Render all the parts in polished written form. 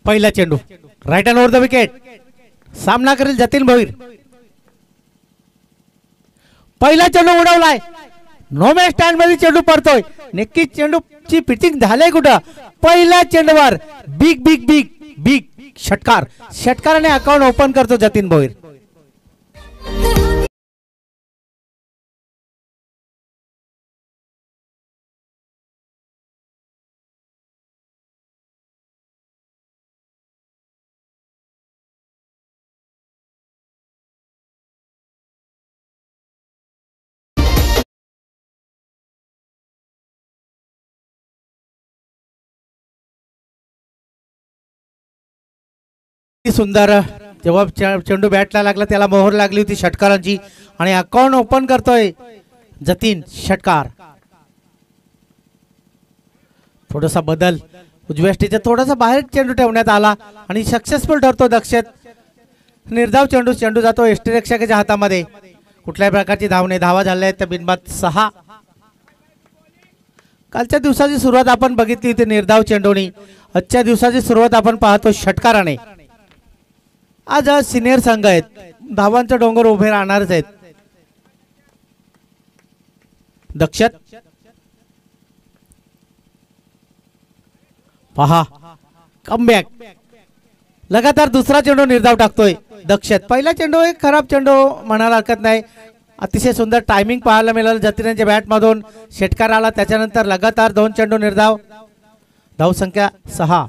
पहिला चेंडू right hand over the wicket, सामना करेल जतीन भोईर. पहिला चेंडू उडवलाय, नो मॅच स्टँड मध्ये चेंडू पडतोय. नक्कीच चेंडूची पिचिंग झाले कुठं. पहिल्या चेंडूवर बिग बिग बिग बिग षटकार, षटकाराने अकाउंट ओपन करतो जतीन भोईर. सुंदर जेव्हा चेंडू बॅटला लागला त्याला मोहर लागली होती षटकारांची आणि अकाउंट ओपन करतोय जतीन. षटकार थोडासा बदल, उजव्या स्टेजच्या थोडासा बाहेर चेंडू ठेवण्यात आला आणि सक्सेसफुल ठरतो दक्षित. निर्धाव चेंडू, चेंडू जातो यष्टीरक्षकाच्या हातामध्ये. कुठल्याही प्रकारची धावणे, धावा झाल्या आहेत त्या बिनबाद 6. कालच्या दिवसाची सुरुवात आपण बघितली होती निर्धाव चेंडूनी, आजच्या दिवसाची सुरुवात आपण पाहतो षटकाराने. आज सिनियर संघ आहेत, धावांचा डोंगर उभे राहणारच आहेत. दक्षत पहा, कमबॅक, लगातार दुसरा चेंडू निर्धाव टाकतोय दक्षत. पहिला चेंडू एक खराब चेंडू म्हणायला हरकत नाही. अतिशय सुंदर टायमिंग पाहायला मिळालं जतीनच्या बॅट मधून. षटकार आला, त्याच्यानंतर लगातार 2 चेंडू निर्धाव. धाव संख्या 6.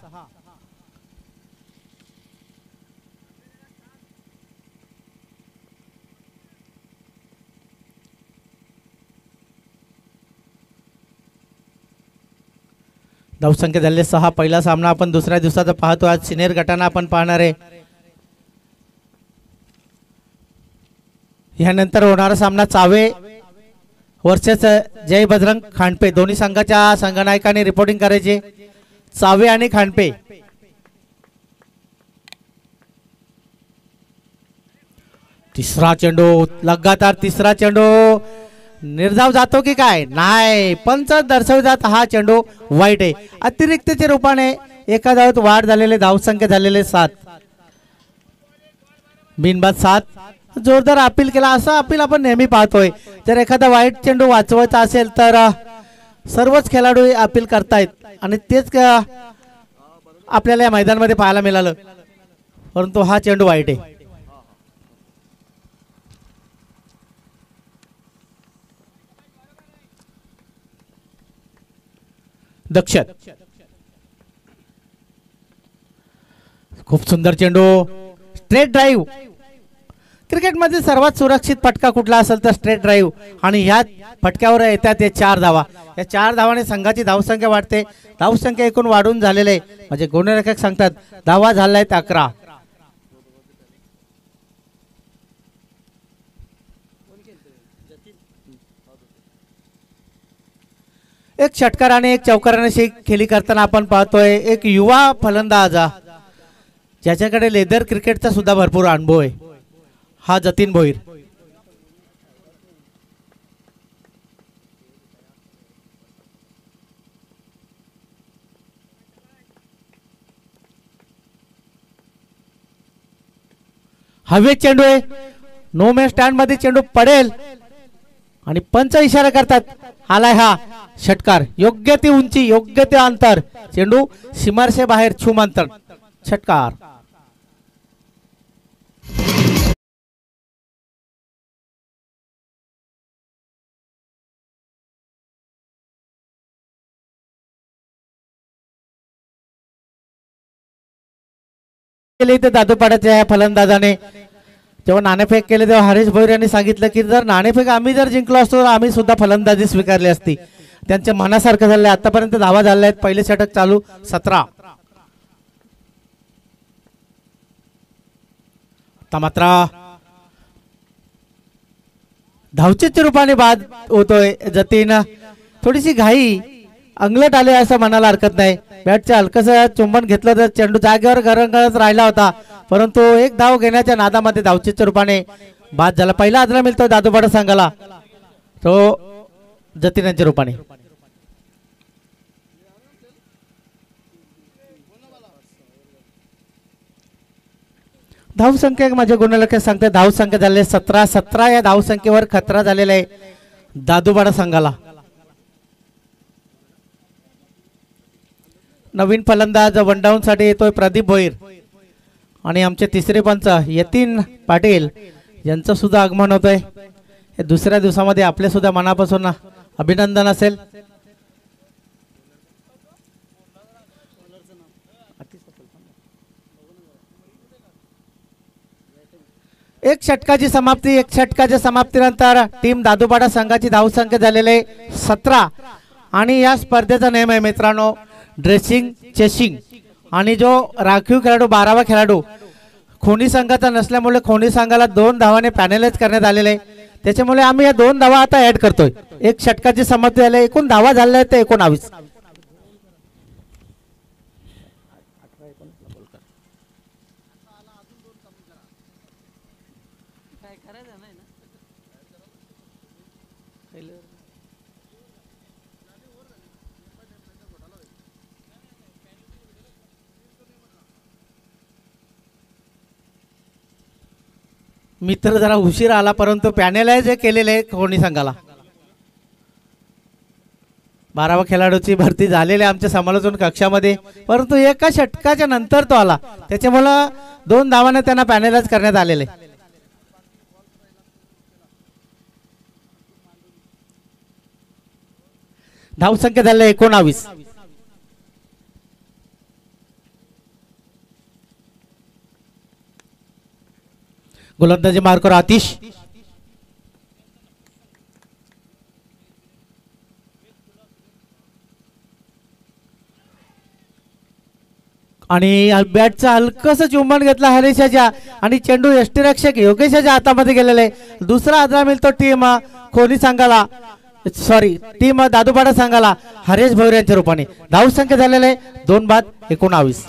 धावसंख्या झाले 6. पहिला सामना आपण दुसऱ्या दिवसाचा पाहतो. आज सिनियर गटांना आपण पाहणार आहे. यानंतर होणारा सामना चावे वर्सेस जय बजरंग खांडपे. दोन्ही संघाच्या संघनायकांनी रिपोर्टिंग करायचे. चावे आणि खांडपे. तिसरा चेंडू, लगातार तिसरा चेंडू निर्धाव जातो की काय नाही, पंच दर्शवतात हा चेंडू वाईट आहे. अतिरिक्तच्या रूपाने एका धावात वाढ झालेले, धावसंख्या झालेले 7. बिनबाद 7. जोरदार अपील केला, असं अपील आपण नेहमी पाहतोय. जर एखादा वाईट चेंडू वाचवायचा असेल तर सर्वच खेळाडू अपील करतायत आणि तेच आपल्याला या मैदानामध्ये पाहायला मिळालं. परंतु हा चेंडू वाईट आहे. दक्षत खूप सुंदर चेंडू, स्ट्रेट ड्राईव्ह. क्रिकेटमध्ये सर्वात सुरक्षित फटका कुठला असेल तर स्ट्रेट ड्राईव्ह. आणि ह्या फटक्यावर येतात ते 4 धावा. या 4 धावाने संघाची धावसंख्या वाढते. धावसंख्या एकूण वाढून झालेले म्हणजे गुणरेखक सांगतात धावा झाल्या आहेत 11. एक षटकाराने एक चौकाराने खेळी करताना आपण पाहतोय एक युवा फलंदाज ज्याच्याकडे लेदर क्रिकेटचा सुद्धा भरपूर अनुभव आहे, हा जतीन भोईर. हवे चेंडू आहे, नो मॅच स्टँड मध्ये चेंडू पडेल आणि पंच इशारा करतात. आलाय हा षटकार, योग्य ती उंची, योग्य ते अंतर, चेंडू सीमारेषे बाहेर छूम अंतर, षटकार. दादूपाड्याच्या फलंदाजाने जेव्हा नाणेफेक केले तेव्हा हरीश भोईर यांनी सांगितलं की जर नाणेफेक आम्ही जर जिंकलो असतो तर आम्ही सुद्धा फलंदाजी स्वीकारली असती. त्यांच्या मनासारखं झालंय. आतापर्यंत धावा झाल्या आहेत. पहिले षटक चालू 17. मात्र धावचीच्या रूपाने बाद होतोय जतीन. थोडीशी घाई अंगलट आले असं म्हणायला हरकत नाही. बॅटचं हलकसं चुंबन घेतलं तर चेंडू जागेवर गरंगळत राहिला होता, परंतु एक धाव घेण्याच्या नादामध्ये धावचीच्या रूपाने बाद झाला. पहिला आदरा मिळतो दादूपाडा संघाला, तो जतीनांच्या रूपाने. धावसंख्या माझ्या गुणलेखक सांगते धावसंख्या झाले 17 या धावसंख्येवर खतरा झालेला आहे दादूबाडा संघाला। नवीन फलंदाज वन डाऊन साठी येतोय प्रदीप भोईर आणि आमचे तिसरे पंच यतीन पाटील यांचं सुद्धा आगमन होतंय। हे दुसऱ्या दिवसामध्ये आपले सुद्धा मनापासून अभिनंदन असेल। एक षटकाच्या समाप्तीनंतर टीम दादूबाडा संघाची धावसंख्या झालेले 17 आणि या स्पर्धेचा नियम आहे मित्रांनो ड्रेसिंग चेसिंग आणि जो राखीव खेळाडू 12वा खेळाडू खोनी संघाचा नसल्यामुळे खोनी संघाला 2 धावाने पॅनलाइज करण्यात आलेले आहे। त्याच्यामुळे आम्ही या 2 धावा आता ऍड करतोय। एक षटकाची समाप्ती झाली एकूण धावा झाल्या आहेत 19। मित्र जरा उशीर आला परंतु पॅनलाइज केलेले कोणी संघाला 12वा खेळाडूची भरती झालेली आमच्या समालोचन कक्षामध्ये परंतु एका षटकाच्या नंतर तो आला त्याच्यामुळे 2 धावाने त्यांना पॅनलाइज करण्यात आलेले। धावसंख्या झाली 19। गोलंदाजी मार्कर आतिश आणि बॅटचा हलकस चुंबन घेतला हरीशाच्या आणि चेंडू यष्टीरक्षक योगेशाच्या हातामध्ये गेलेले। दुसरा आधार मिळतो टीम खोनी संघाला टीम दादूबाडा संघाला हरेश भोईर यांच्या रूपाने। धावसंख्या झालेले 2 बाद 19।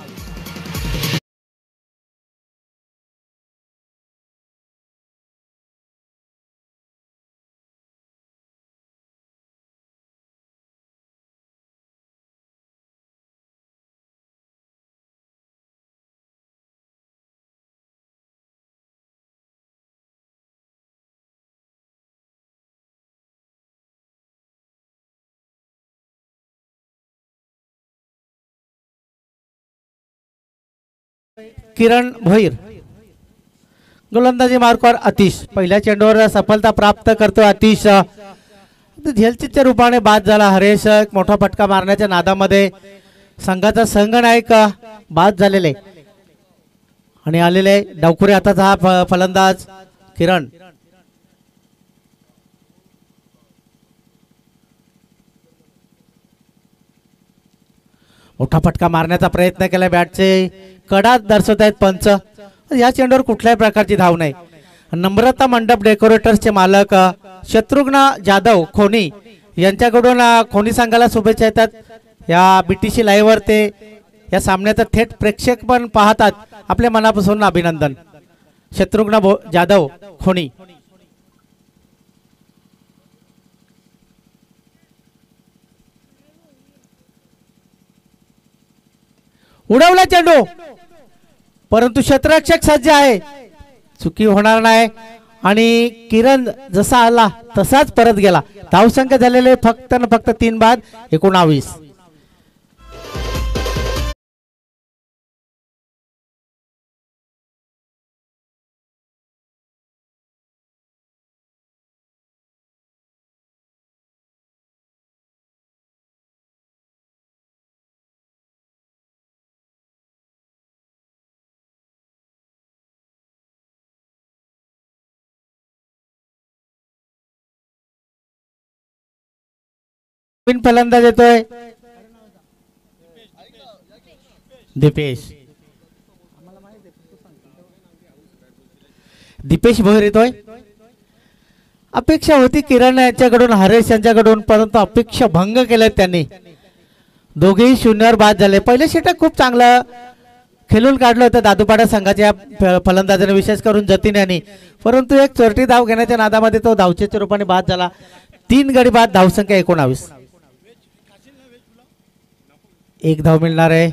किरण भोईर गोलंदाजी मार्कवर आतिश पहिल्या चेंडूवर सफलता प्राप्त करतो आतिश झेलचीच्या रूपाने बाद झाला। हरेश एक मोठा फटका मारण्याच्या नादामध्ये संघाचा संघनायक बाद झालेले आणि आलेले डावखुरे हाताचा हा फलंदाज किरण मोठा फटका मारण्याचा प्रयत्न केला बॅटचे कडा दर्शवत आहेत पंच। या चेंडूवर कुठल्याही प्रकारची धाव नाही। नम्रता मंडप डेकोरेटर्सचे मालक शत्रुघ्न जाधव खोनी यांच्याकडून खोनी संघाला शुभेच्छा येतात। या बीटीसी लाईव्ह वर ते या सामन्याचं थेट प्रेक्षक पण पाहतात आपल्या मनापासून अभिनंदन। शत्रुघ्न जाधव खोनी उडवला चेंडू परंतु क्षेत्ररक्षक सज्ज आहे चुकी होणार नाही आणि किरण जसा आला तसाच परत गेला। धावसंख्या झालेले फक्त 3 बाद 19। फलंदाज येतोय दीपेश भोईर येतोय। अपेक्षा होती किरण यांच्याकडून हरेश यांच्याकडून परंतु अपेक्षा भंग केले त्यांनी। दोघेही 0 बाद झाले। पहिले षटक खूप चांगलं खेळून काढलं होतं दादूपाडा संघाच्या फलंदाजाने विशेष करून जतीन यांनी परंतु एक चोरटी धाव घेण्याच्या नादामध्ये तो धावचेच्या रूपाने बाद झाला। 3 गडी बाद धावसंख्या 19। 1 धाव मिळणार आहे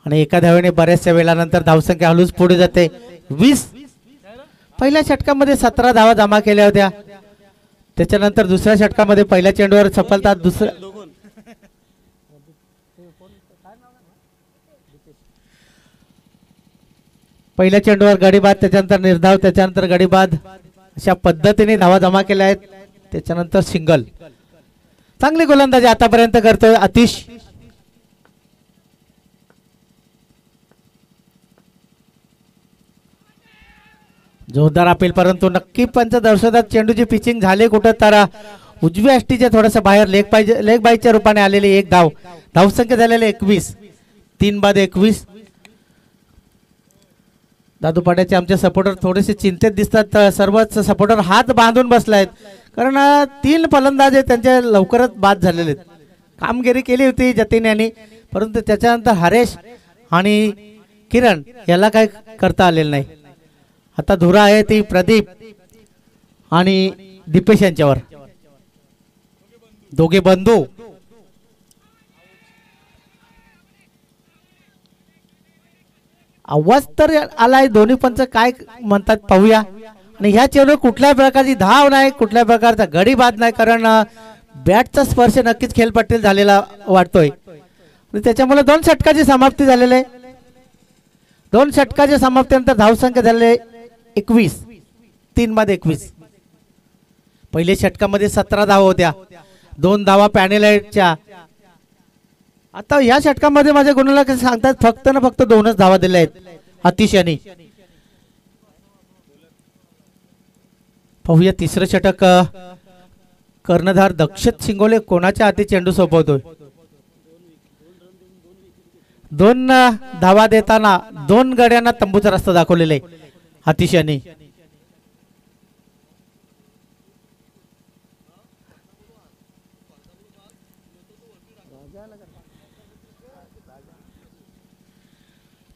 आणि एका धावेने बऱ्याचशा वेळानंतर धावसंख्या हळूच पुढे जाते 20. पहिल्या षटकामध्ये 17 धावा जमा केल्या होत्या. त्याच्यानंतर दुसऱ्या षटकामध्ये पहिल्या चेंडूवर सफलता. पहिल्या चेंडूवर गडीबाद, त्याच्यानंतर निर्धाव, त्याच्यानंतर गडीबाद, अशा पद्धतीने धावा जमा केल्या आहेत. त्याच्यानंतर सिंगल. चांगली गोलंदाजी आतापर्यंत करतोय आतिश. जोरदार अपील, परंतु नक्की पंचदर्शकात चेंडूची पिचिंग झाली कुठं तर उजव्या अष्टीच्या थोडंसं बाहेर लेग बाईच्या रूपाने आलेली एक धाव. धावसंख्या झालेली 21. 3 बाद 21. दादू पाड्याचे आमचे सपोर्टर थोडेसे चिंतेत दिसतात. सर्वच सपोर्टर हात बांधून बसलायत, कारण 3 फलंदाज त्यांचे लवकरच बाद झालेले आहेत. कामगिरी केली होती जतीन यांनी, परंतु त्याच्यानंतर हरेश आणि किरण याला काय करता आलेलं नाही. आता धुरा आहे ती प्रदीप आणि दीपेश यांच्यावर. दोघे बंधू. आवाज तर आलाय, दोन्ही पंच काय म्हणतात पाहूया. आणि ह्या चेंडू कुठल्या प्रकारची धाव नाही, कुठल्या प्रकारचा गडी बाद नाही, कारण बॅटचा स्पर्श नक्कीच खेळपट्टीला झालेला वाटतोय. त्याच्यामुळे 2 षटकाची समाप्ती झालेली आहे. 2 षटकाच्या समाप्तीनंतर धावसंख्या झालेली 21. 3 बाद 21. पहिल्या षटकामध्ये 17 धावा होत्या, 2 धावा पॅनेलाइटच्या. आता या षटकामध्ये माझ्या गुणाला कसं सांगतात, फक्त ना फक्त 2च धावा दिल्या आहेत आतिश यांनी. पाहूया तिसरं षटक. कर्णधार दक्षित शिंगोले कोणाच्या हाती चेंडू सोपवतोय. 2 धावा देताना 2 गड्यांना तंबूचा रस्ता दाखवलेला आहे आतिश यांनी.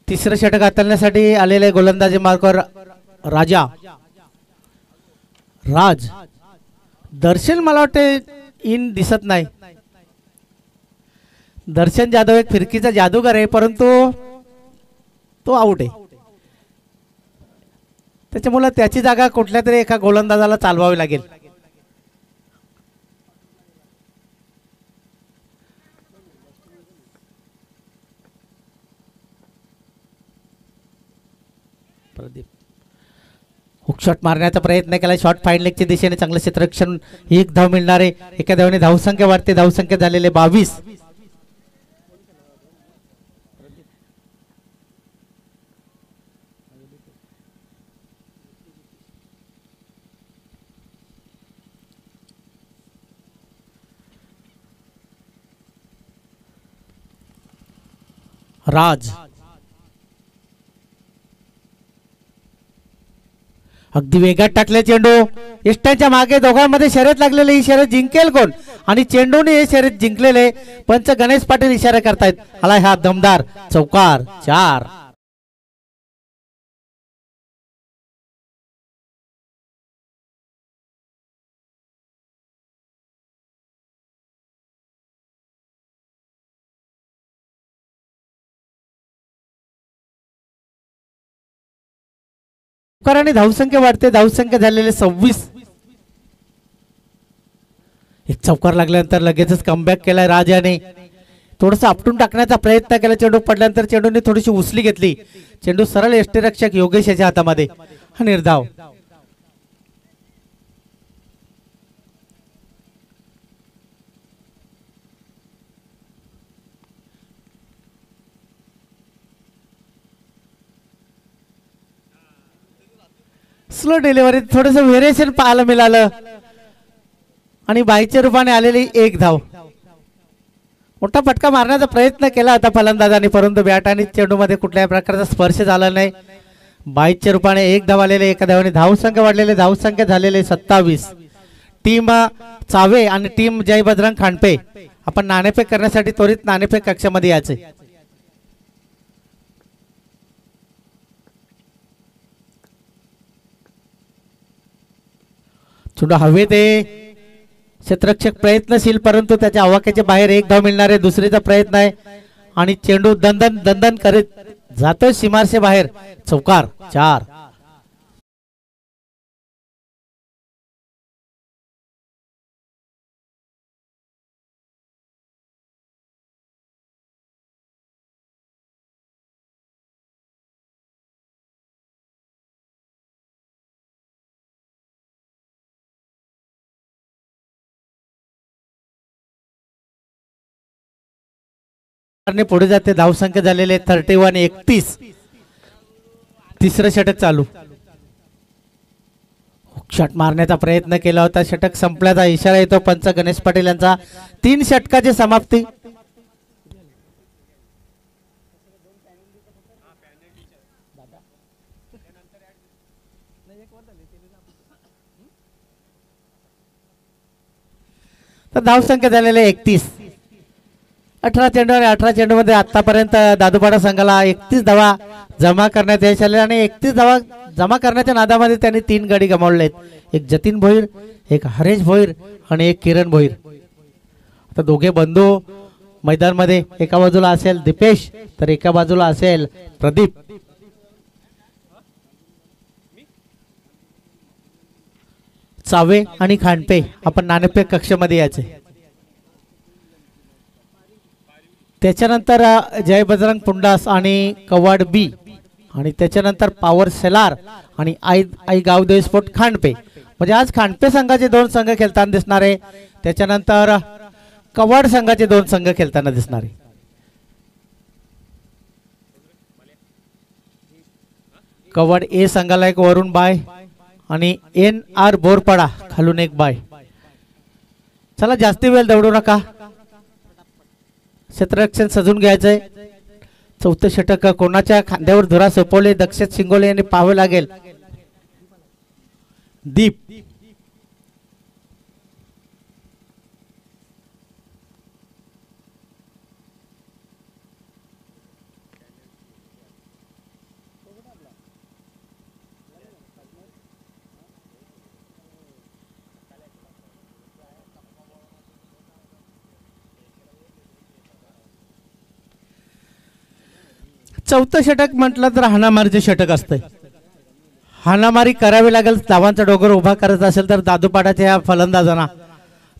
तिसरं षटक हाताळण्यासाठी आलेले गोलंदाजी मार्कवर राज. दर्शन मला वाटते इन दिसत नाही. दर्शन जाधव एक फिरकीचा जादूगर आहे, परंतु तो आउट आहे. त्याच्यामुळे त्याची जागा कुठल्या तरी एका गोलंदाजाला चालवावी लागेल. प्रदीप हुक शॉट मारण्याचा प्रयत्न केला. शॉट फाईन लेगच्या दिशेने चांगलं क्षेत्ररक्षण. 1 धाव मिळणारे. एका धावेने धावसंख्या वाढते. धावसंख्या झालेले 22. राज अगदी वेगात टाकले चेंडू. इष्टांच्या मागे दोघांमध्ये शर्यत लागलेली. ही शर्यत जिंकेल कोण, आणि चेंडूने हे शर्यत जिंकलेले पंच गणेश पाटील इशारा करतायत. आला हा दमदार चौकार. 4. चौकाराने धावसंख्या वाढते. धावसंख्या झालेले 26. एक चौकार लागल्यानंतर लगेचच कमबॅक केलाय राजाने. थोडंसं आपटून टाकण्याचा प्रयत्न केला. चेंडू पडल्यानंतर चेंडूने थोडीशी उचली घेतली. चेंडू सरळ यष्टीरक्षक योगेश याच्या हातामध्ये. हा निर्धाव. स्लो डिलिव्हरी, थोडस व्हेरिएशन पाहायला मिळालं आणि बाईच्या रूपाने आलेली 1 धाव. मोठा फटका मारण्याचा प्रयत्न केला होता फलंदाजाने, परंतु बॅट आणि चेंडू मध्ये कुठल्याही प्रकारचा स्पर्श झाला नाही. बाईच्या रूपाने 1 धाव आलेले. एका धावाने धावसंख्या वाढलेले. धावसंख्या झालेले 27. टीम चावे आणि टीम जय बजरंग खांडपे आपण नाणेफेक करण्यासाठी त्वरित नाणेफेक कक्षामध्ये यायचे. चेंडू हवेत आहे. क्षेत्ररक्षक प्रयत्नशील, परंतु त्याच्या आवाक्याच्या बाहेर 1 धाव मिळणार आहे. दुसरीचा प्रयत्न आहे आणि चेंडू दंदन दंदन करीत जातोय सीमारशे बाहेर. चौकार 4. पुढे जाते. धावसंख्या झालेले 31. तिसरं षटक चालू. षट मारण्याचा प्रयत्न केला होता. षटक संपल्याचा इशारा येतो पंच गणेश पाटील यांचा. 3 षटकाची समाप्ती. तर धावसंख्या झालेले 31. 18 चेंडू आणि 18 चेंडू मध्ये आतापर्यंत दादूपाडा संघाला 31 धावा जमा करण्यात यश आले आणि 31 धावा जमा करण्याच्या नादामध्ये त्यांनी 3 गडी गमावलेत. एक जतीन भोईर, एक हरेश भोईर आणि एक किरण भोईर. आता दोघे बंधू मैदान मध्ये एका बाजूला असेल दीपेश तर एका बाजूला असेल प्रदीप. चावे आणि खांडपे आपण नाणेफेक कक्षामध्ये यायचे. त्याच्यानंतर जय बजरंग पुंडास आणि कवाड बी आणि त्याच्यानंतर पॉवर सेलार आणि आई गावदेव स्पोर्ट खांडपे. म्हणजे आज खांडपे संघाचे 2 संघ खेळताना दिसणार आहे. त्याच्यानंतर कवाड संघाचे 2 संघ खेळताना दिसणार आहे. कवाड ए संघाला एक वरुण बाय आणि NR बोरपाडा खालून एक बाय. चला जास्ती वेळ दौडू नका. क्षेत्ररक्षण सजून घ्यायचंय. 4थं षटक कोणाच्या खांद्यावर धुरा सोपवले दक्षित शिंगोले यांनी पाहावे लागेल. दीप चौथं षटक म्हटलं तर हाणामारीचे षटक असते. हाणामारी करावी लागेल. धावांचा डोंगर उभा करायचा असेल तर दादूपाडाच्या या फलंदाजांना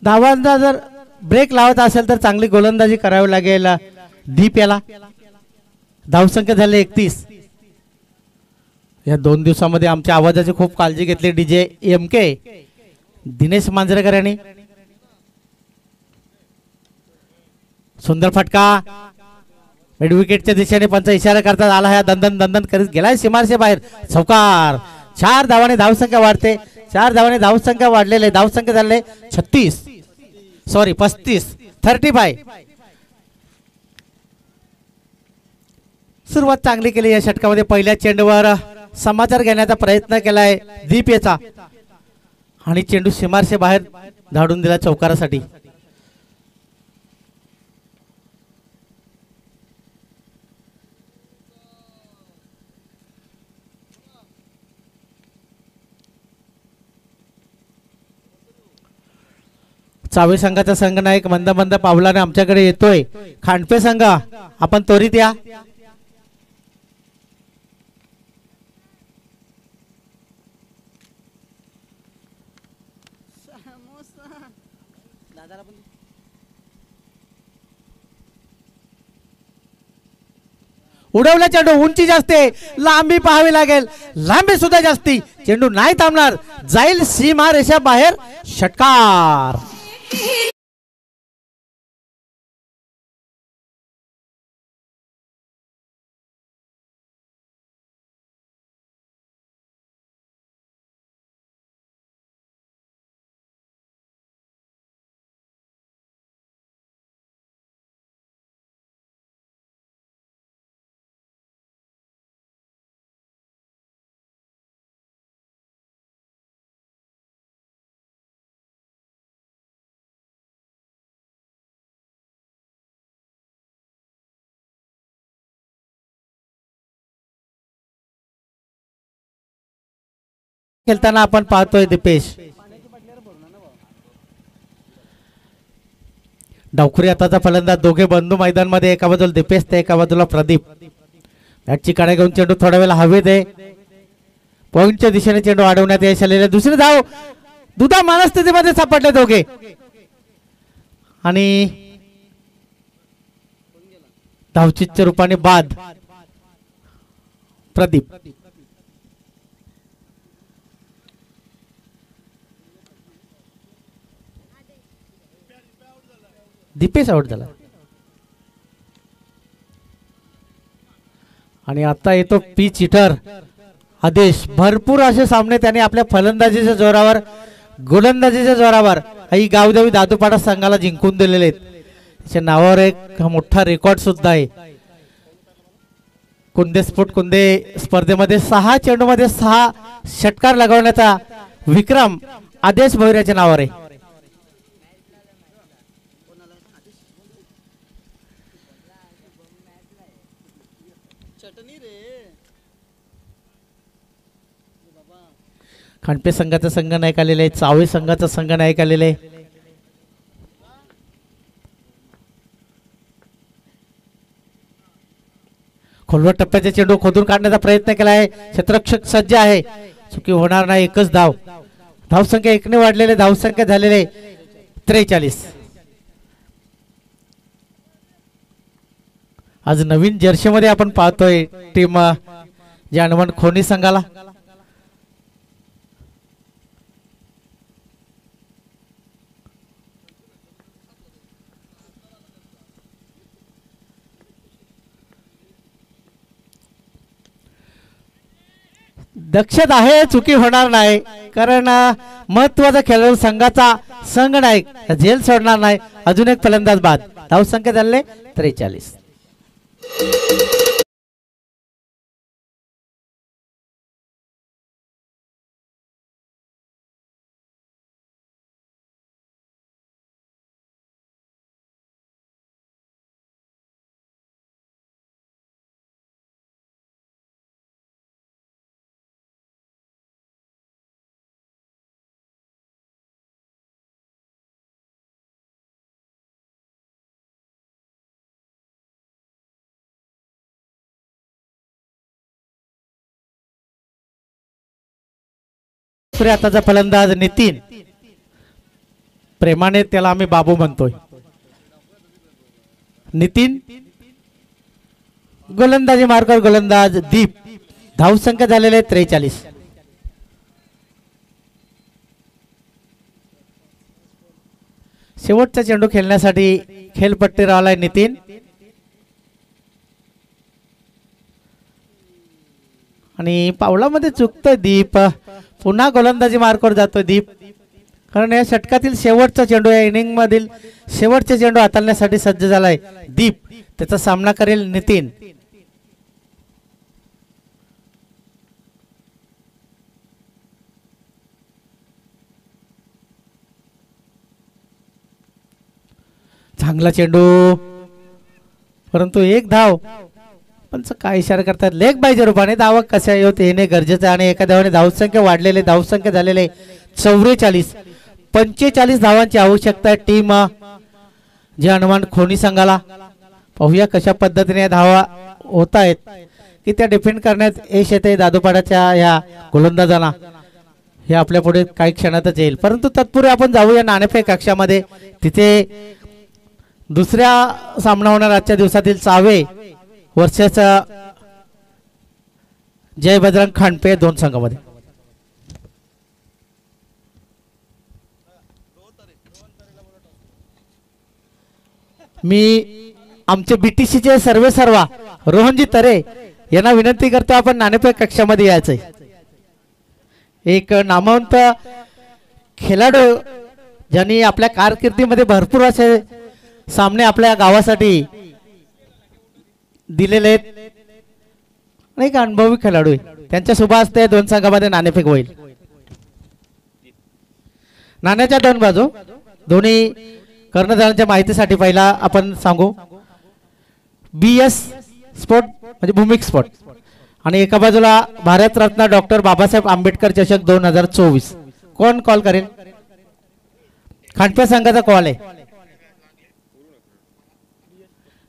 धावांचा जर ब्रेक लावत असेल तर चांगली गोलंदाजी करावी लागेल. दीप याला धावसंख्या झाली 31. या 2 दिवसामध्ये आमच्या आवाजाची खूप काळजी घेतली DJ MK दिनेश मांजरेकर यांनी. सुंदर फटका मिड विकेटच्या दिशेने पंच इशारा करतात आला. ह्या दंदन दंदन करीत गेलाय सीमारशे बाहेर. चौकार 4 धावाने धावसंख्या वाढते. 4 धावाने धावसंख्या वाढलेले. धावसंख्या झाले 35. सुरुवात चांगली केली या षटकामध्ये. पहिल्या चेंडूवर समाचार घेण्याचा प्रयत्न केलाय दीप याचा आणि चेंडू सीमारशे बाहेर धाडून दिला चौकारासाठी. चावे संघाचा संघनायक मंद मंद पावलाने आमच्याकडे येतोय. खांडपे संघ आपण त्वरित या. उडवला चेंडू. उंची जास्त आहे. लांबी पाहावी लागेल. लांबी सुद्धा जास्ती. चेंडू नाही थांबणार. जाईल सीमा रेषा बाहेर. षटकार खेळताना आपण पाहतोय दीपेश. डावखुरी आताचा फलंदाज दोघे बंधू मैदानमध्ये, एका बाजूला दीपेश तर एका बाजूला प्रदीप. बॅटची कडे घेऊन चेंडू थोड्या वेळेला हवेत आहे. पॉइंटच्या दिशेने चेंडू अडवण्यात यश आलेले. दुसरी धाव दुधा मनस्थितीमध्ये सापडले दोघे आणि धावचीच्या रूपाने बाद. प्रदीप दीपेश आउट झाला आणि आता येतो पिच हिटर आदेश. भरपूर असे सामने त्याने आपल्या फलंदाजीच्या जोरावर, गोलंदाजीच्या जोरावर ही गावदेवी दादूपाडा संघाला जिंकून दिलेले आहेत. त्याच्या नावावर एक मोठा रेकॉर्ड सुद्धा आहे. कुंदे स्फोट कुंदे स्पर्धेमध्ये 6 चेंडूमध्ये 6 षटकार लगवण्याचा विक्रम आदेश भोईराच्या नावावर आहे. खांडपे संघाचा संघ नायक आलेला आहे, चावळी संघाचा संघ नायक आलेला आहे. खोलवर टप्प्याचे चेंडू खोदून काढण्याचा प्रयत्न केला आहे. क्षेत्ररक्षक सज्ज आहे, चुकी होणार नाही. एकच धाव. धावसंख्या 1ने वाढलेले, धावसंख्या झालेले 43. आज नवीन जर्सी मध्ये आपण पाहतोय टीम जानवण खोनी संघाला. दक्षत आहे, चुकी होणार नाही, कारण महत्वाचा खेळाडू संघाचा संघ नायक झेल सोडणार नाही. अजून एक फलंदाज बाद. धावसंख्या झाले 43. आताचा फलंदाज नितीन, प्रेमाने त्याला आम्ही बाबू म्हणतोय. नितीन गोलंदाजी मार्कर गोलंदाज दीप. धावसंख्या झालेले 43. शेवटचा चेंडू खेळण्यासाठी खेळपट्टीवर आलाय नितीन आणि पावलामध्ये चुकतोय दीप. पुन्हा गोलंदाजी मार्कवर जातोय दीप, कारण या षटकातील शेवटचा चेंडू, या इनिंग मधील शेवटचा चेंडू हाताळण्यासाठी सज्ज झालाय दीप. त्याचा सामना करेल नितीन. चांगला चेंडू, परंतु एक धाव. पण काय इशारा करतात, लेग बायच्या रूपाने धावा कशा येणे गरजेचं आहे आणि एका धावाने धावसंख्या वाढलेले, धावसंख्या झालेले 44. 45 धावांची आवश्यकता आहे टीम जे हनुमान खोनी संघाला. पाहूया कशा पद्धतीने धावा होत आहेत की त्या डिफेंड करण्यात यश येते दादूपाड्याच्या या गोलंदाजांना. हे आपल्या पुढे काही क्षणातच येईल, परंतु तत्पूर्वी आपण जाऊया नाणेफेक कक्षामध्ये. तिथे दुसऱ्या सामना होणार आजच्या दिवसातील चावे वर्षाचा जय बजरंग खांडपे 2 संघामध्ये. मी आमचे बीटीसीचे सर्वा रोहनजी तरे यांना विनंती करतो, आपण नाणेफेक कक्षामध्ये यायचंय. एक नामवंत खेळाडू ज्यांनी आपल्या कारकिर्दीमध्ये भरपूर असे सामने आपल्या गावासाठी दिलेले आहेत, एक अनुभवी खेळाडू आहे. त्यांच्या शुभ हस्ते 2 संघामध्ये नाणेफेक होईल. नाण्याच्या 2 बाजू. दोन्ही कर्णधारांच्या माहितीसाठी पहिला आपण सांगू, BS स्पोर्ट म्हणजे भूमिक स्पोर्ट आणि एका बाजूला भारतरत्न डॉक्टर बाबासाहेब आंबेडकर चषक 2024. कोण कॉल करेल? खांडपे संघाचा कॉल आहे.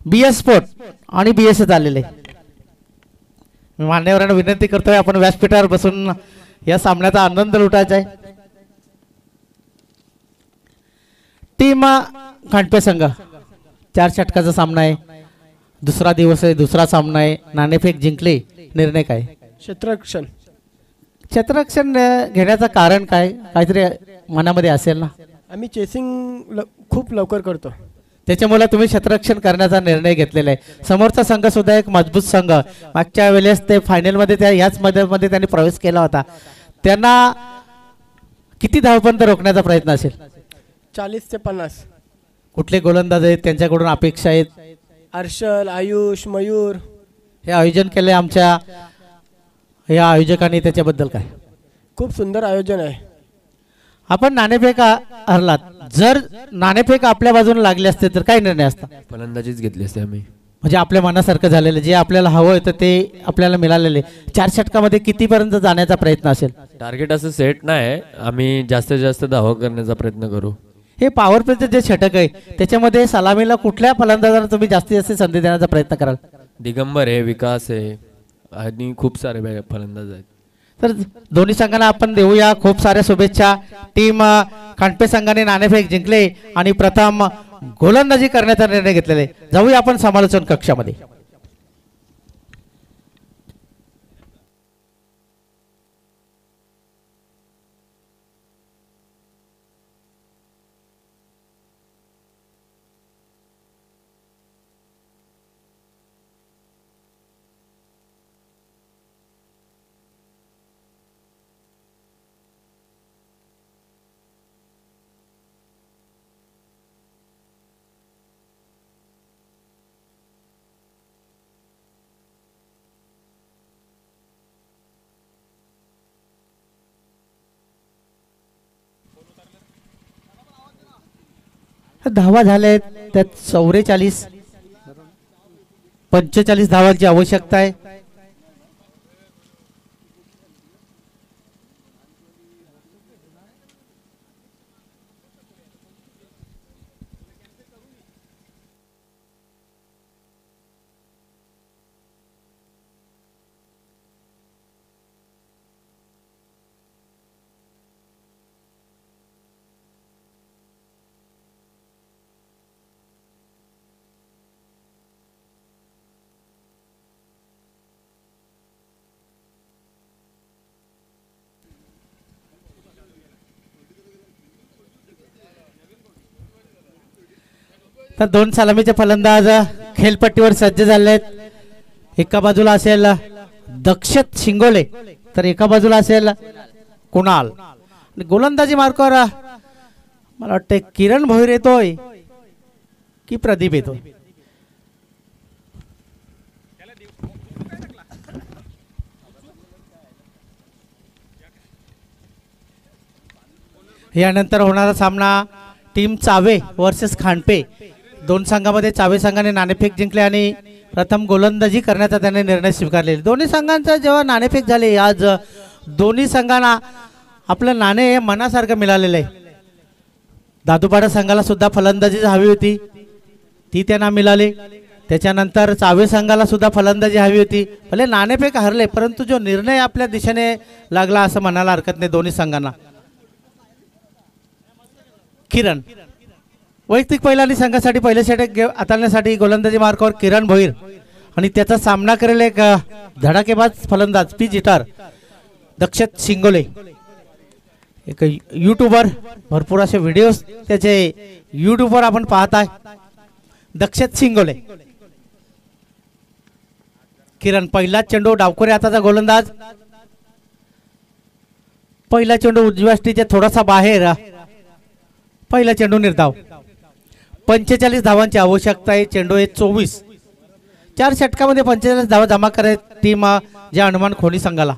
BS स्पोर्ट आणि BS आलेले. मी मान्यवरांना विनंती करतोय आपण व्यासपीठावर बसून या सामन्याचा आनंद लुटायचा आहे. टीम खांडपे संघ 4 षटकाचा सामना आहे. दुसरा दिवस आहे, दुसरा सामना आहे. नाणेफेक जिंकले, निर्णय काय? क्षेत्ररक्षण. क्षेत्ररक्षण घेण्याचं कारण काय? काहीतरी मनामध्ये असेल ना. आम्ही चेसिंग खूप लवकर करतो, त्याच्यामुळे तुम्ही क्षेत्ररक्षण करण्याचा निर्णय घेतलेला आहे. समोरचा संघ सुद्धा एक मजबूत संघ, मागच्या वेळेस ते फायनलमध्ये त्या याच मध्ये त्यांनी प्रवेश केला होता. त्यांना किती धावपर्यंत रोखण्याचा प्रयत्न असेल? 40 ते 50. कुठले गोलंदाज आहेत त्यांच्याकडून अपेक्षा आहेत? हर्षल, आयुष, मयूर. हे आयोजन केले आमच्या या आयोजकांनी, त्याच्याबद्दल काय? खूप सुंदर आयोजन आहे. आपण नाणेफेक हरलात, जर नाणेफेक आपल्या बाजूने लागले असते तर काय निर्णय असता? फलंदाजीच घेतली असते आम्ही. म्हणजे आपल्या मनासारखं झालेलं, जे आपल्याला हवं होतं ते आपल्याला मिळालेले. 4 षटकामध्ये कितीपर्यंत जाण्याचा प्रयत्न असेल? टार्गेट असं सेट नाही, आम्ही जास्तीत जास्त धावा करण्याचा प्रयत्न करू. हे पॉवर प्लेचं जे षटक आहे त्याच्यामध्ये सलामीला कुठल्या फलंदाजांना तुम्ही जास्तीत जास्त संधी देण्याचा प्रयत्न कराल? दिगंबर आहे, विकास आहे आणि खूप सारे फलंदाज आहेत. तर दोन्ही संघांना आपण देऊया खूप साऱ्या शुभेच्छा. टीम खांडपे संघाने नाणेफेक जिंकले आणि प्रथम गोलंदाजी करण्याचा निर्णय घेतलेले. जाऊया आपण समालोचन कक्षामध्ये. धावा झाले त्यात 44 45 धावांची आवश्यकता आहे. तर 2 सलामीचे फलंदाज खेळपट्टीवर सज्ज झाले आहेत. एका बाजूला असेल दक्षत शिंगोले तर एका बाजूला असेल कुणाल. गोलंदाजी मार्कावर मला वाटतं किरण भोईर येतोय की प्रदीप येतोय? यानंतर होणारा सामना टीम चावे वर्सेस खांडपे. 2 संघामध्ये चावे संघाने नाणेफेक जिंकले आणि प्रथम गोलंदाजी करण्याचा त्याने निर्णय स्वीकारलेला. दोन्ही संघांचा जेव्हा नाणेफेक झाले, आज दोन्ही संघांना आपलं नाणे हे मनासारखं मिळालेलं आहे. दादूपाडा संघाला सुद्धा फलंदाजी हवी होती, ती त्यांना मिळाली. त्याच्यानंतर चावे संघाला सुद्धा फलंदाजी हवी होती. भले नाणेफेक हरले, परंतु जो निर्णय आपल्या दिशेने लागला असं म्हणायला हरकत नाही दोन्ही संघांना. किरण वैयक्तिक पहिल्यांदा संघासाठी पहिले षटक हाताळण्यासाठी गोलंदाजी मार्कावर किरण भोईर आणि त्याचा सामना करेल एक धडाकेबाज फलंदाज पी जिटार दक्षत शिंगोले. एक यूट्यूबर, भरपूर असे व्हिडिओज त्याचे यूट्यूबवर आपण पाहताय. दक्षत शिंगोले. किरण पहिला चेंडू डावखोरे हाताचा गोलंदाज. पहिला चेंडू उजव्या स्टीच्या थोडासा बाहेर. पहिला चेंडू निर्धाव. 45 धावांची आवश्यकता आहे. चेंडू आहे 24. 4 षटकामध्ये 45 धावा जमा करत टीम ज्या हनुमान खोणी संघाला.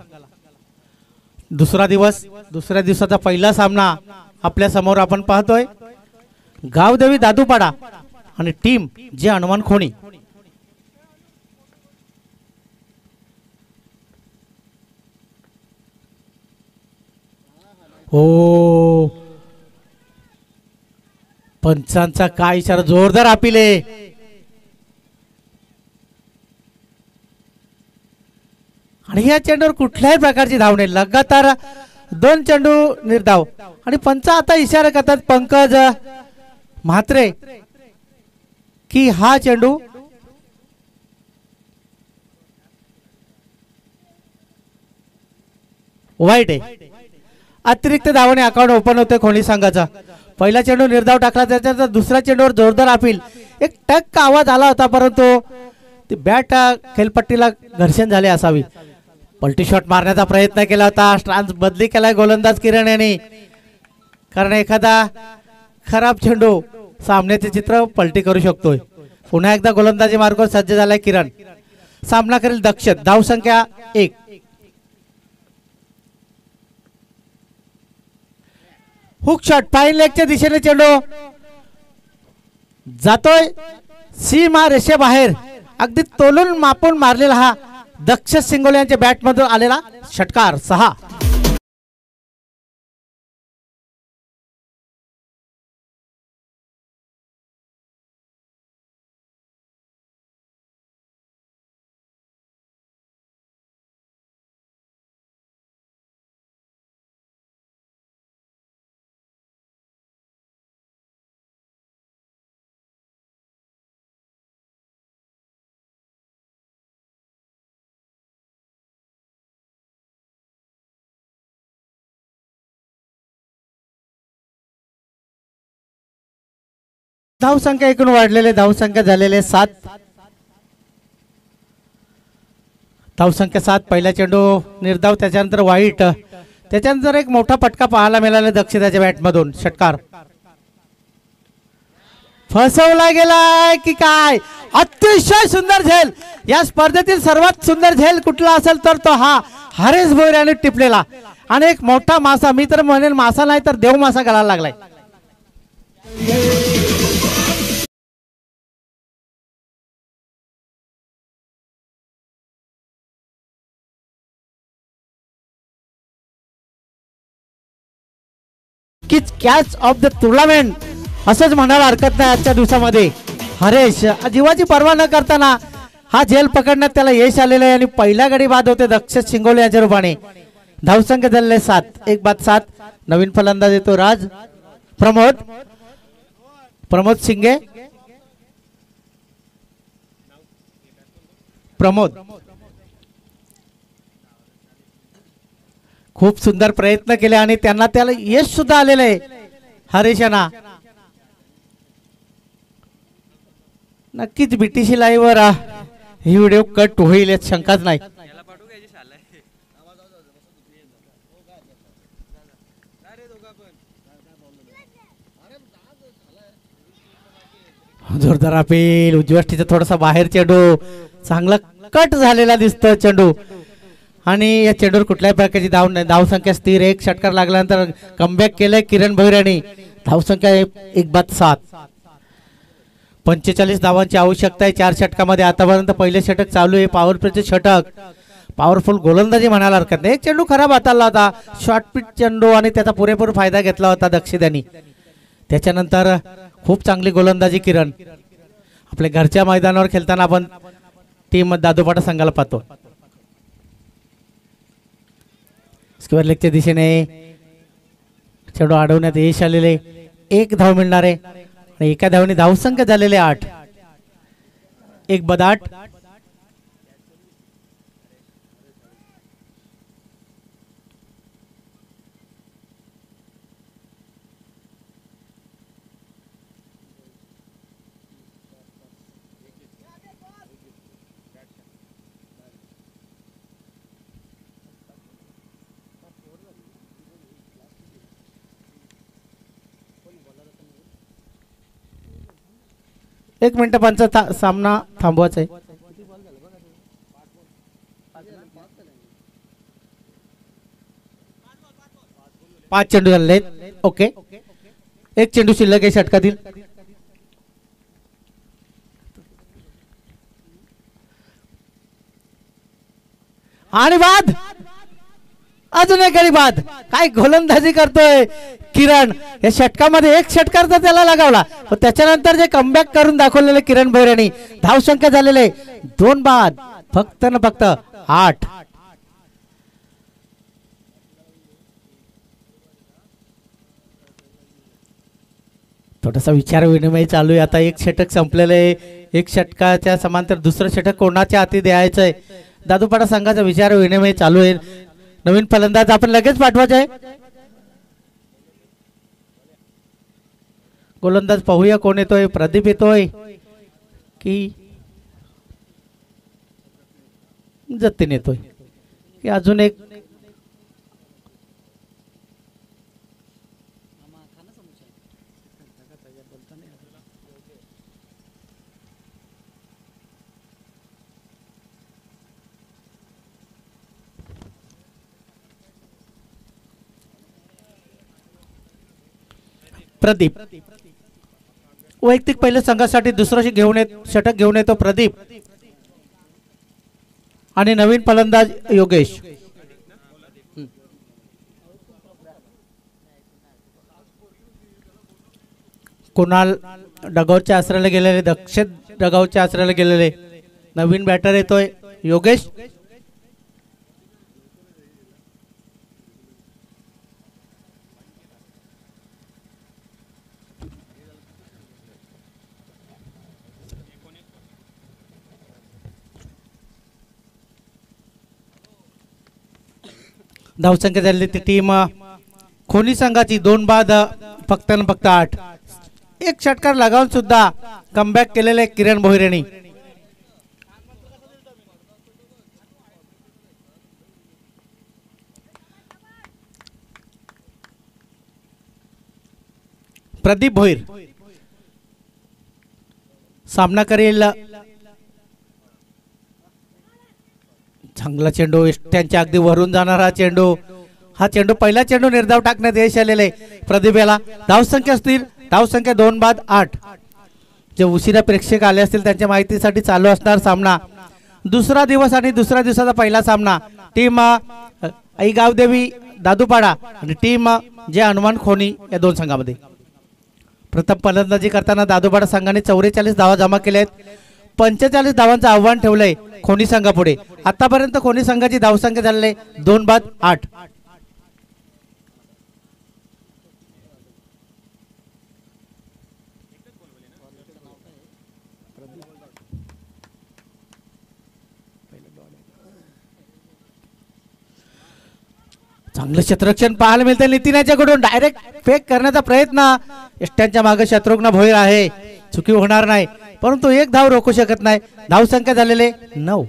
दुसरा दिवस, दुसऱ्या दिवसाचा पहिला सामना आपल्या समोर आपण पाहतोय. गावदेवी दादूपाडा आणि टीम जे हनुमान खोणी. हो, पंचांचा काय इशारा, जोरदार अपिले. आणि या चेंडूवर कुठल्याही प्रकारची धाव नाही, लगातार 2 चेंडू निर्धाव. आणि पंच आता इशारा करतात पंकज म्हात्रे की हा चेंडू वाईट आहे. अतिरिक्त धावाने अकाउंट ओपन होते खोली संघाचा. पहिला चेंडू निर्धाव टाकला, त्याच्यानंतर दुसऱ्या चेंडूवर जोरदार अपील. एक टक आवाज आला होता, परंतु ती बॅट खेळपट्टीला घर्षण झाले असावी. पलटी शॉट मारण्याचा प्रयत्न केला होता. स्टान्स बदली केलाय गोलंदाज किरण यांनी, कारण एखादा खराब चेंडू सामन्याचे चित्र पलटी करू शकतोय. पुन्हा एकदा गोलंदाजी मार्गावर सज्ज झालाय किरण. सामना करेल दक्षिण. धाव संख्या 1. हुक शॉट फाईन लेगच्या दिशेने चेंडू जातोय सीमा रेषेबाहेर. अगदी तोलून मापून मारलेला हा दक्ष सिंगोले यांच्या बॅट मधून आलेला षटकार. 6. धाव संख्या एकूण वाढलेले. धाव संख्या झालेले 7. धाव संख्या 7. पहिला चेंडू निर्धाव, त्याच्यानंतर वाईट, त्याच्यानंतर एक मोठा फटका पाहायला मिळाला दक्षिणाच्या बॅट मधून. षटकार. फसवला गेलाय की काय? अतिशय सुंदर झेल. या स्पर्धेतील सर्वात सुंदर झेल कुठला असेल तर तो हा हरेश भोईर यांनी टिपलेला. आणि एक मोठा मासा, मी तर म्हणेन मासा नाही तर देव मासा घालायला लागलाय. कॅच ऑफ द टुर्नामेंट असंच म्हणायला हरकत नाही. आजच्या दिवसामध्ये हरेश जीवाची पर्वा न करताना हा झेल पकडण्यात त्याला यश आलेलं आहे. आणि पहिल्या गडी बाद होते दक्ष सिंगोले यांच्या रूपाने. धावसंख्या झालेले 7. 1 बाद 7. नवीन फलंदाज येतो राज प्रमोद सिंगे. प्रमोद खूप सुंदर प्रयत्न केले आणि त्यांना त्याला यश सुद्धा आलेलं आहे. हरेश यांना नक्कीच बीटीसी लाईव्ह वर ही व्हिडिओ कट होईल यात शंकाच नाही. जोरदार अपील. उजव्या थोडासा बाहेर चेंडू, चांगला कट झालेला दिसतो चेंडू. आणि या चेंडूवर कुठल्याही प्रकारची धाव नाही. धाव संख्या स्थिर. 1 षटकार लागल्यानंतर कमबॅक केलंय किरण भोईर यांनी. धाव संख्या 1 बाद 7. 45 धावांची आवश्यकता आहे 4 षटकामध्ये. आतापर्यंत पहिले षटक चालू आहे. पॉवर प्लेचे षटक. पॉवरफुल गोलंदाजी म्हणायला हरकत नाही. एक चेंडू खराब हाताळला होता, शॉर्ट पिच चेंडू, आणि त्याचा पुरेपूर फायदा घेतला होता दक्षिण यांनी. त्याच्यानंतर खूप चांगली गोलंदाजी किरण. आपल्या घरच्या मैदानावर खेळताना आपण टीम दादोपाटा संघाला पाहतो. स्क्वेअर लेगच्या दिशेने चेंडू अडवण्यात यश आलेले. 1 धाव मिळणार आहे आणि एका धावने धावसंख्या झालेले 8. 1 बाद 8. एक मिनिट पंच सामना थांबवायचा आहे. 5 चेंडू झाले. ओके, 1 चेंडू शिल्लक आहे षटकातील. आणि बाद, अजून एक गडी बाद. काय गोलंदाजी करतोय किरण. या षटकामध्ये 1 षटकार तर त्याला लगावला, पण त्याच्यानंतर जे कमबॅक करून दाखवलेले किरण भोईर यांनी. धाव संख्या झालेले 2 बाद. फक्त ना फक्त 8. थोडासा विचार विनिमय चालू आहे. आता एक षटक संपलेलं आहे. एक षटकाच्या समांतर दुसरं षटक कोणाच्या हाती द्यायचं आहे. दादूपाडा संघाचा विचार विनिमय चालू आहे. नवीन फलंदाज आपण लगेच पाठवायचा आहे. गोलंदाज पाहूया कोण येतोय. प्रदीप येतोय की जतीन येतोय की अजून एक प्रदीप वैयक्तिक पहिल्या संघासाठी दुसरं षटक घेऊन येतो प्रदीप आणि नवीन फलंदाज योगेश. कुणाल डगावच्या आसऱ्याला गेलेले. दक्षिण डगावच्या आसऱ्याला गेलेले. नवीन बॅटर येतोय योगेश. धावसंख्या झाली ती टीम खोनी संघाची 2 बाद फक्त न फक्त 8. एक षटकार लगावून सुद्धा कमबॅक केलेले किरण भोईरेनी. प्रदीप भोईर सामना करेल. चांगला चेंडू त्यांच्या अगदी वरून जाणारा चेंडू. हा चेंडू पहिला चेंडू निर्धाव टाकण्यात यश आलेले प्रदीप याला. धावसंख्या स्थिर. धावसंख्या 2 बाद 8. जे उशिरा प्रेक्षक आले असतील त्यांच्या माहितीसाठी चालू असणार सामना. दुसरा दिवस आणि दुसऱ्या दिवसाचा पहिला सामना. टीम आई गावदेवी दादूपाडा आणि टीम जे हनुमान खोनी या 2 संघामध्ये. प्रथम फलंदाजी करताना दादूपाडा संघाने 44 धावा जमा केल्या आहेत. 45 धावांचं आव्हान ठेवलंय खोनी संघापुढे. आतापर्यंत खोनी संघाची धावसंख्या झालेली 2 बाद 8. चांगलं क्षेत्ररक्षण पाहायला मिळते नितीन याच्याकडून. डायरेक्ट फेक करण्याचा प्रयत्न. यष्ट्यांच्या मागे शत्रुघ्न भोईर आहे. चुकी होणार नाही परंतु एक धाव रोखू शकत नाही. धावसंख्या झालेले 9.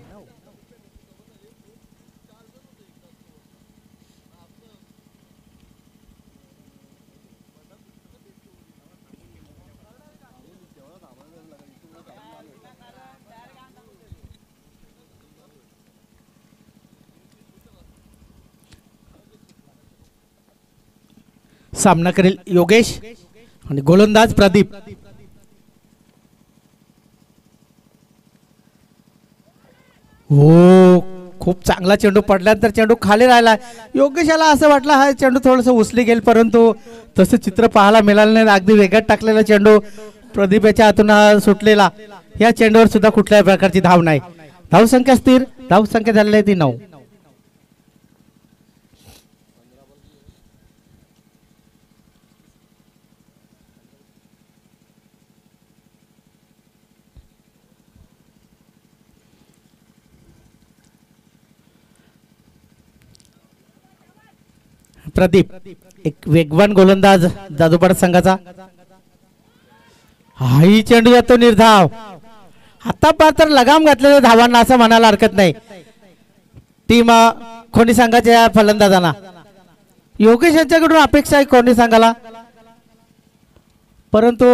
सामना करेल योगेश आणि गोलंदाज प्रदीप. हो खूप चांगला चेंडू पडल्यानंतर चेंडू खाली राहिला. योगेशाला असं वाटलं हा चेंडू थोडंसं उचली गेल परंतु तसं चित्र पाहायला मिळालं नाही. अगदी वेगात टाकलेला चेंडू प्रदीप याच्या हातून सुटलेला. या चेंडूवर सुद्धा कुठल्याही प्रकारची धाव नाही. धावसंख्या स्थिर. धावसंख्या झालेली ती 9. प्रदीप एक वेगवान गोलंदाज दादूपाडा संघाचा. हाही चेंडू जातो निर्धाव. आतापर्यंत तर लगाम घातलेल्या धावांना असं म्हणायला हरकत नाही टीम खोनी संघाच्या फलंदाजांना. योगेश यांच्याकडून अपेक्षा आहे खोनी संघाला परंतु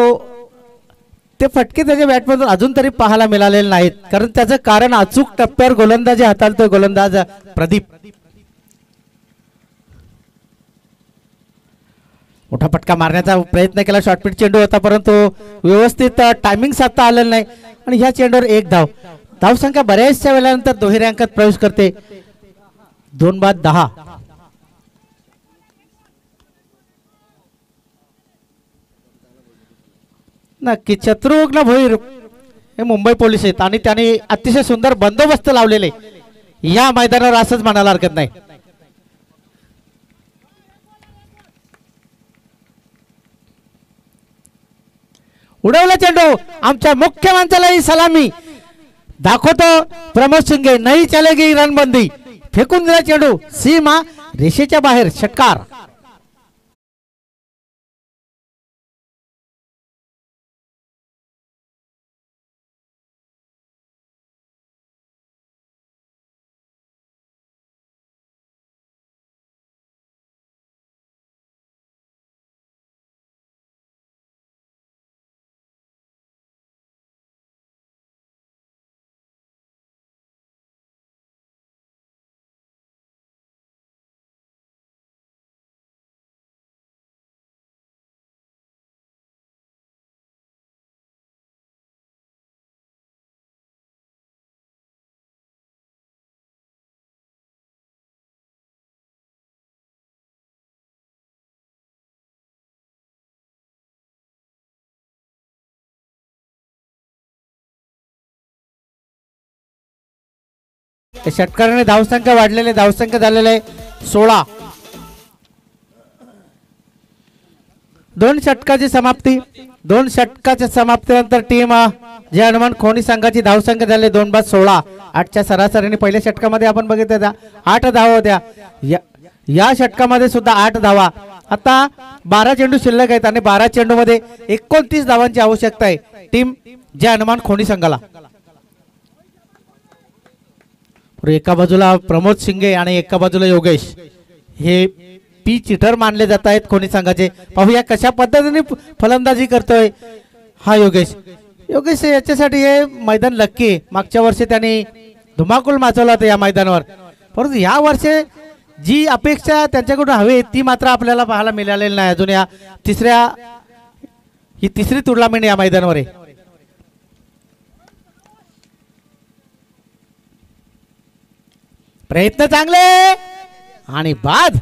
ते फटके त्याच्या बॅटमधून अजून तरी पाहायला मिळालेले नाहीत. कारण त्याचं कारण अचूक टप्प्यावर गोलंदाजी हाताळतोय गोलंदाज प्रदीप. मोठा फटका मारण्याचा प्रयत्न केला. शॉर्टपिच चेंडू होता परंतु व्यवस्थित टायमिंग साधता आलेलं नाही आणि ह्या चेंडूवर 1 धाव. धावसंख्या बऱ्याचशा वेळानंतर दुहेरी अंकात प्रवेश करते. 2 बाद 10. नक्की शत्रुघ्न भोईर हे मुंबई पोलीस आहेत आणि त्यांनी अतिशय सुंदर बंदोबस्त लावलेले या मैदानावर असंच म्हणायला हरकत नाही. उडवला चेंडू, आमच्या मुख्य माणसालाही सलामी दाखवतो प्रमोद शिंगे, नाही चलेगी रणबंदी, फेकून दिला चेंडू सीमा रेषेच्या बाहेर, षटकार. षटकाराने धावसंख्या वाढलेले, धावसंख्या झालेले 16. 2 षटकाची समाप्ती. 2 षटकाच्या समाप्तीनंतर टीम जे हनुमान खोनी संघाची धावसंख्या झाली 2/16. 8च्या सरासरीने पहिल्या षटकामध्ये आपण बघितलं 8 धावा होत्या. या षटकामध्ये सुद्धा 8 धावा. आता 12 चेंडू शिल्लक आहेत आणि 12 चेंडू मध्ये 29 धावांची आवश्यकता आहे टीम जे हनुमान खोनी संघाला. एका बाजूला प्रमोद शिंगे आणि एका बाजूला योगेश, हे पी चिटर मानले जात आहेत खोनी संघाचे. पाहूया कशा पद्धतीने फलंदाजी करतोय हा योगेश. योगेश याच्यासाठी हे मैदान लक्की आहे. मागच्या वर्षी त्यांनी धुमाकूल माचवला होता या मैदानावर, परंतु या वर्षी जी अपेक्षा त्यांच्याकडून हवी ती मात्र आपल्याला पाहायला मिळालेली नाही. अजून या तिसरी टुर्नामेंट या मैदानावर आहे. प्रयत्न चांगले आणि बाद,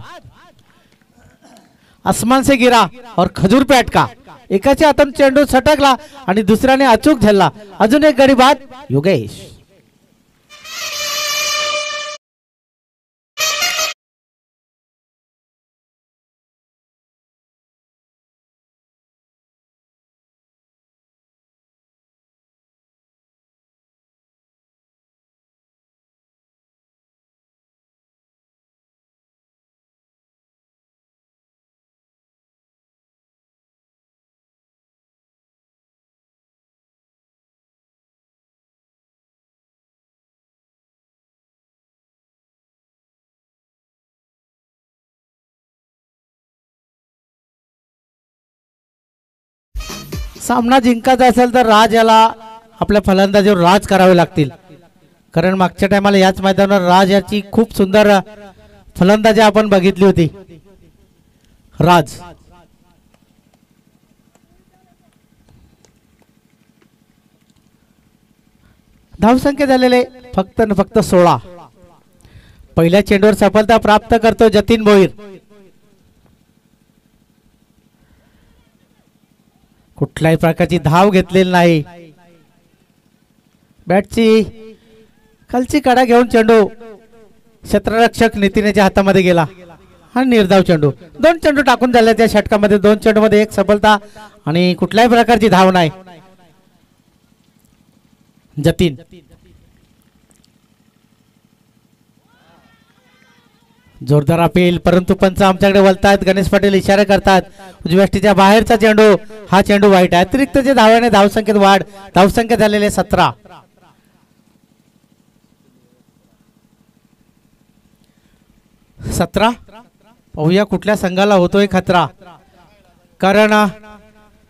आसमान से गिरा और खजूर पे अटका. एकाच्या हातून चेंडू सटकला आणि दुसऱ्याने अचूक झेलला. अजून एक गडी बाद योगेश. सामना जिंकायचा असेल तर राज याला आपल्या फलंदाजीवर राज करावे लागतील, कारण मागच्या टायमाला याच मैदानावर राज याची खूप सुंदर फलंदाजी आपण बघितली होती. राज धावसंख्या झालेले फक्त न फक्त 16. पहिल्या चेंडूवर सफलता प्राप्त करतो जतीन भोईर. कुठल्याही प्रकारची धाव घेतलेली नाही. बॅटची खालची कडा घेऊन चेंडू क्षेत्ररक्षक नितीनच्या हातामध्ये गेला हा निर्धाव चेंडू. 2 चेंडू टाकून झाले त्या षटकामध्ये. 2 चेंडू मध्ये 1 सफलता आणि कुठल्याही प्रकारची धाव नाही. जतीन जोरदार अपील, परंतु पंच आमच्याकडे वळतायत. गणेश पाटील इशारा करतात. उजव्याष्टीच्या बाहेरचा चेंडू, हा चेंडू वाईट आहे. अतिरिक्तच्या धावाने धावसंख्येत वाढ. धावसंख्या झालेले 17. 17. पाहूया कुठल्या संघाला होतोय खतरा, कारण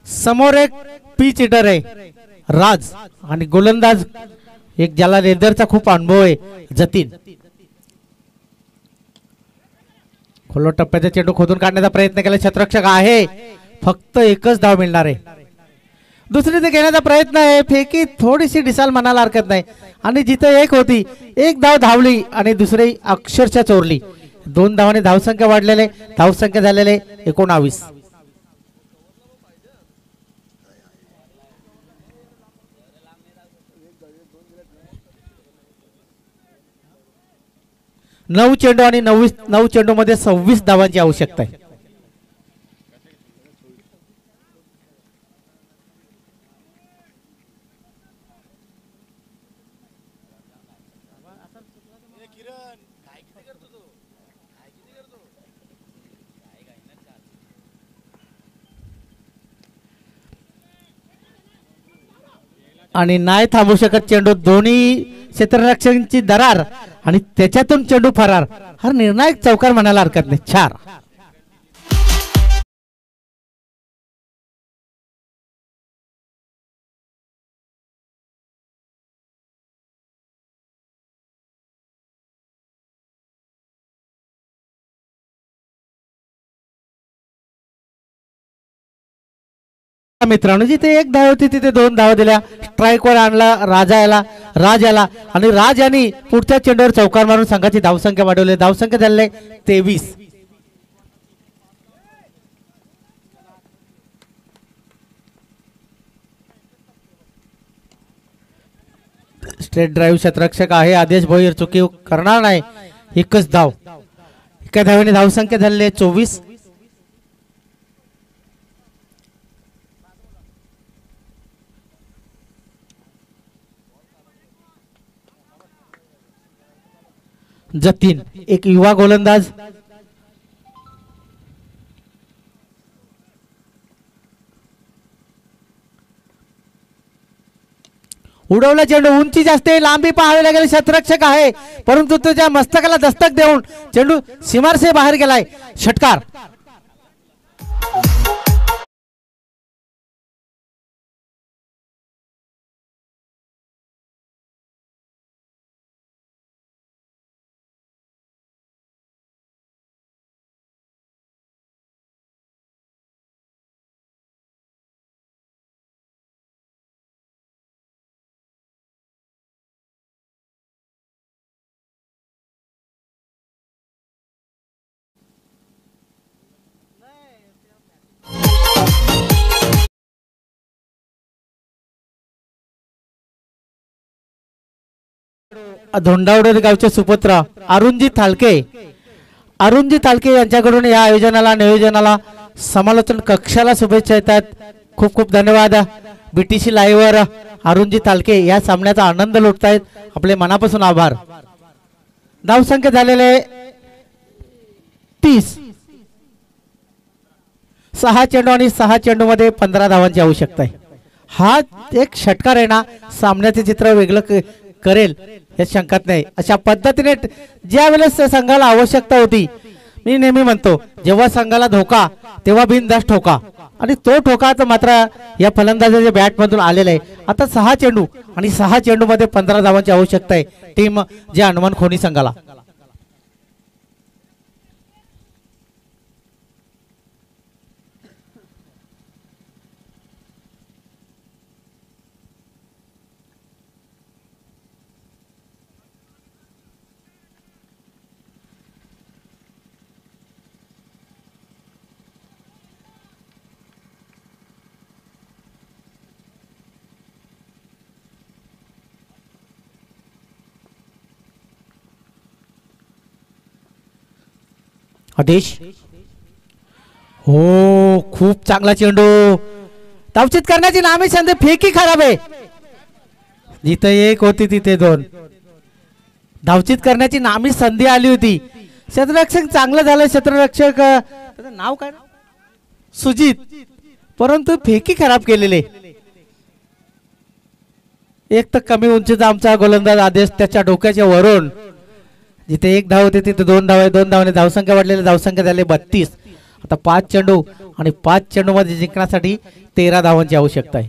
समोर एक पी चिटर आहे राज आणि गोलंदाज एक ज्याला लेदरचा खूप अनुभव आहे जतीन. खोलो टप्प्याचा चेंडू खोदून काढण्याचा प्रयत्न केला. क्षेत्ररक्षक आहे, फक्त 1च धाव मिळणार आहे. दुसरी ते घेण्याचा प्रयत्न आहे. फेकी थोडीशी डिसाल म्हणायला हरकत नाही. आणि जिथे 1 होती 1 धाव धावली आणि दुसरी अक्षरशः चोरली. 2 धावाने धावसंख्या वाढलेले. धावसंख्या झालेले 19. नऊ चेंडू आणि 9 चेंडू मध्ये 26 धावांची आवश्यकता आहे. आणि नाही थांबू शकत चेंडू, दोन्ही क्षेत्ररक्षकांची दरार आणि त्याच्यातून चेंडू फरार. हा निर्णायक चौकार म्हणायला हरकत नाही. 4. मित्रांनो, जिथे एक धाव होती तिथे 2 धावा दिल्या. स्ट्राईक वर आणला राज याला आणि राज यांनी पुढच्या चेंडूवर चौकार मारून संघाची धावसंख्या वाढवली. धावसंख्या झाले 23. स्ट्रेट ड्राईव्ह क्षेत्ररक्षक आहे आदेश भोईर, चुकी करणार नाही. एकच धाव, एका धावेने धावसंख्या झालेली आहे 24. जतीन एक युवा गोलंदाज. उडवला चेंडू, उंची जास्त आहे, लांबी पाहावी लागेल. क्षेत्ररक्षक आहे परंतु त्याच्या मस्तकाला दस्तक देऊन चेंडू सीमारसे बाहेर गेलाय. षटकार. धोंडावडे गावचे सुपुत्र अरुणजी थालके यांच्याकडून या आयोजनाला नियोजनाला समालोचन कक्षाला शुभेच्छा येतात. खूप खूप धन्यवाद. बीटीसी लाईव्ह वर अरुणजी थालके या सामन्याचा आनंद लुटतायत, आपले मनापासून आभार. धावसंख्या झालेले 30. 6 चेंडू आणि 6 चेंडू मध्ये 15 धावांची आवश्यकता आहे. हा एक षटकार आहे ना, सामन्याचे चित्र वेगळं करेल यात शंकाच नाही. अशा पद्धतीने ज्या वेळेस संघाला आवश्यकता होती, मी नेहमी म्हणतो जेव्हा संघाला धोका तेव्हा बिनधास्त ठोका, आणि तो ठोका तर मात्र या फलंदाजाच्या बॅट मधून आलेला आहे. आता 6 चेंडू आणि 6 चेंडू मध्ये 15 धावांची आवश्यकता आहे टीम जे हनुमान खोनी संघाला. आदेश, हो खूप चांगला चेंडू, धावचित करण्याची नामी संधी, फेकी खराब आहे. जिथे 1 होती तिथे 2. धावचित करण्याची नामी संधी आली होती. क्षेत्ररक्षक चांगलं झालं. क्षेत्ररक्षक त्याचं नाव काय, सुजित, परंतु फेकी खराब केलेले. एक तर कमी उंचीचा आमचा गोलंदाज आदेश, त्याच्या डोक्याच्या वरून जिथे 1 धाव होते तिथे 2 धाव आहे. 2 धावाने धावसंख्या वाढलेली, धावसंख्या झाली 32. आता 5 चेंडू आणि 5 चेंडू मध्ये जिंकण्यासाठी 13 धावांची आवश्यकता आहे.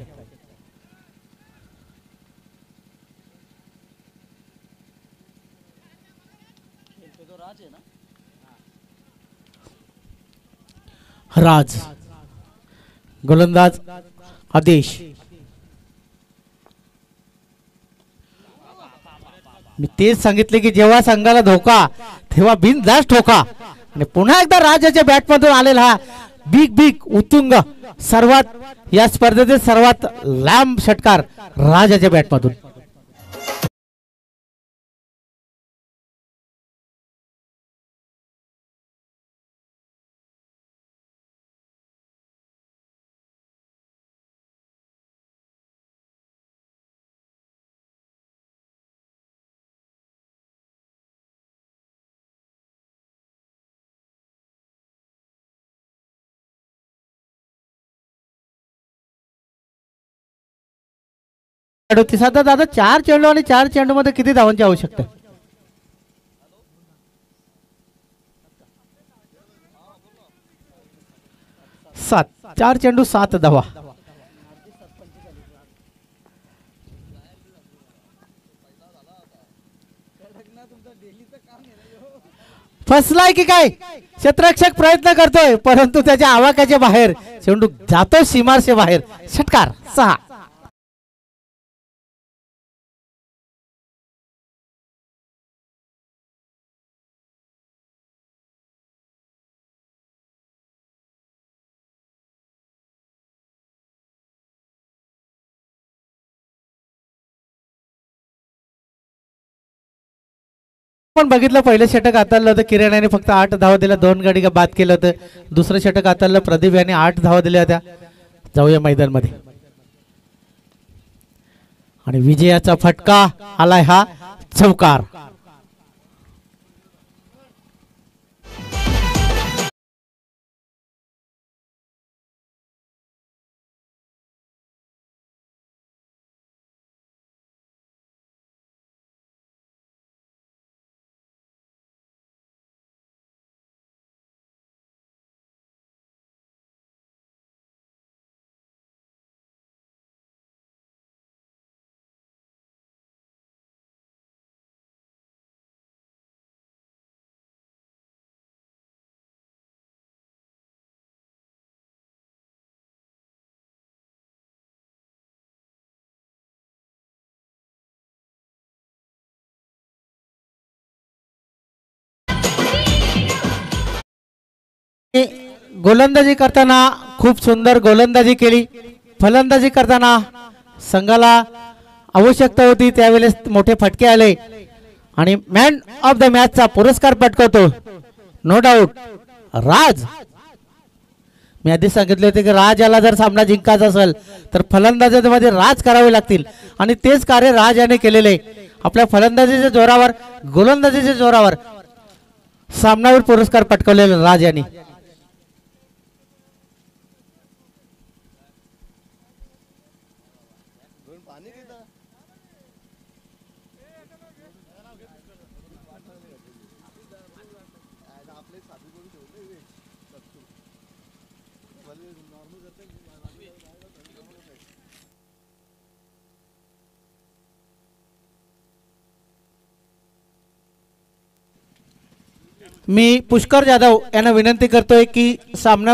राज, गोलंदाज आदेश. मी तेच सांगितले की जेव्हा संघाला धोका तेव्हा बिनधास्त ठोका, आणि पुन्हा एकदा राजाच्या बॅटमधून आलेला हा बिग उत्तुंग सर्वात या स्पर्धेतील सर्वात लांब षटकार राजाच्या बॅटमधून. 38 आता दादा 4 चेंडू आणि 4 चेंडू मध्ये किती धावांची आवश्यकता आहे? 7. 4 चेंडू 7 धावा. फसलाय की काय? क्षेत्ररक्षक प्रयत्न करतोय परंतु त्याच्या आवाक्याच्या बाहेर चेंडू जातो सीमारच्या बाहेर. षटकार 6. पण बघितलं पहिलं षटक हाताळलं होतं किरण याने फक्त 8 धावा दिल्या, 2 गडी बाद केलं होतं. दुसरं षटक हाताळलं प्रदीप याने 8 धावा दिल्या होत्या. जाऊया मैदान मध्ये आणि विजयाचा फटका आलाय हा चौकार. गोलंदाजी करताना खूप सुंदर गोलंदाजी केली. फलंदाजी करताना संघाला आवश्यकता होती त्यावेळेस मोठे फटके आले आणि मॅन ऑफ द मॅचचा पुरस्कार पटकवतो नो डाऊट राज. मी आधी सांगितले होते की राज याला जर सामना जिंकायचा असेल तर फलंदाजीमध्ये राज करावे लागतील आणि तेच कार्य राज याने केलेले. आपल्या फलंदाजीच्या जोरावर गोलंदाजीच्या जोरावर सामनावीर पुरस्कार पटकवलेला राज यांनी. मी पुष्कर जाधव यांना विनंती करतोय की सामना